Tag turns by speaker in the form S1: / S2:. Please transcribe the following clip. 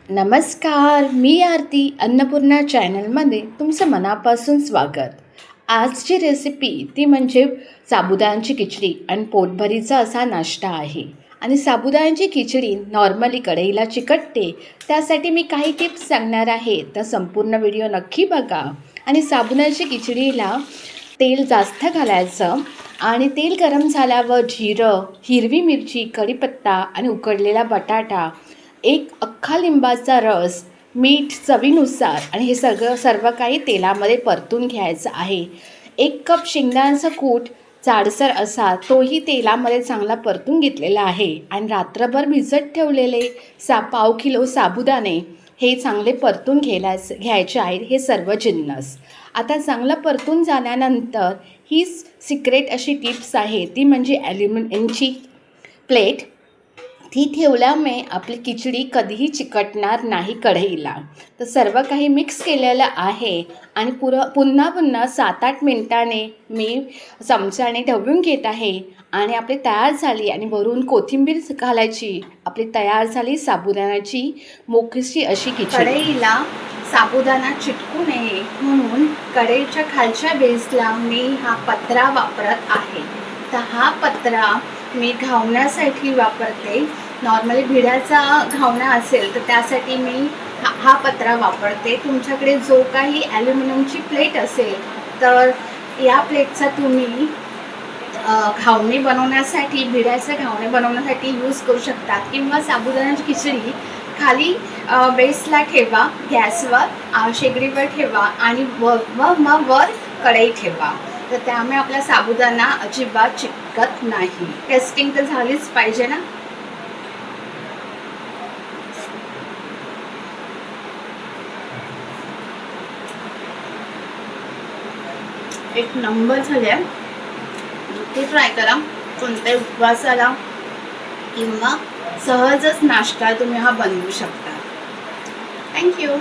S1: नमस्कार, मी आरती अन्नपूर्णा चॅनलमध्ये तुमचं मनापासून स्वागत. आजची रेसिपी ती म्हणजे साबुदाण्याची खिचडी आणि पोटभरीचा असा नाश्ता आहे. आणि साबुदाण्याची खिचडी नॉर्मली कढईला चिकटते, त्यासाठी मी काही टिप्स सांगणार आहे. तर संपूर्ण व्हिडिओ नक्की बघा. आणि साबुदाण्याची खिचडीला तेल जास्त घालायचं आणि तेल गरम झाल्यावर जिरं, हिरवी मिरची, कढीपत्ता आणि उकडलेला बटाटा, एक अख्खा लिंबाचा रस, मीठ चवीनुसार आणि हे सर्व काही तेलामध्ये परतून घ्यायचं आहे. 1 कप शेंगदाण्याचा कूट जाडसर असा तोही तेलामध्ये चांगला परतून घेतलेला आहे. आणि रात्रभर भिजत ठेवलेले पाव किलो साबुदाणे हे चांगले परतून घ्यायचे आहेत हे सर्व जिन्नस. आता चांगलं परतून झाल्यानंतर ही सिक्रेट अशी टिप्स आहे, ती म्हणजे ॲल्युमिनियमची प्लेट. ती ठेवल्यामुळे आपली खिचडी कधीही चिकटणार नाही कढईला. तर सर्व काही मिक्स केलेलं आहे आणि पुन्हा 7-8 मिनटाने मी चमच्याने ढवळून घेत आहे आणि आपली तयार झाली. आणि वरून कोथिंबीर घालायची. आपली तयार झाली साबुदाण्याची मोकळीशी अशी खिचडी. कढईला साबुदाणा चिटकू नये म्हणून कढईच्या खालच्या बेसला मी हा पत्रा वापरत आहे. तर हा पत्रा मी घावण्यासाठी वापरते. नॉर्मली भिड्याचा घावणा असेल तर त्यासाठी मी हा पत्रा वापरते. तुमच्याकडे जो काही ॲल्युमिनियमची प्लेट असेल तर या प्लेटचा तुम्ही घावणे बनवण्यासाठी, भिड्याचे घावणे बनवण्यासाठी यूज करू शकता. किंवा साबुदाण्याची खिचडी खाली बेसला ठेवा, गॅसवर शेगडीवर ठेवा आणि मग वर कढई ठेवा. तर त्यामुळे आपला साबुदाणा अजिबात चिकटत नाही. टेस्टिंग तर झालीच पाहिजे ना. एक नंबर झाले. ते ट्राय करा. कोणत्याही उपवासाला किंवा सहजच नाश्ता तुम्ही हा बनवू शकता. थँक्यू.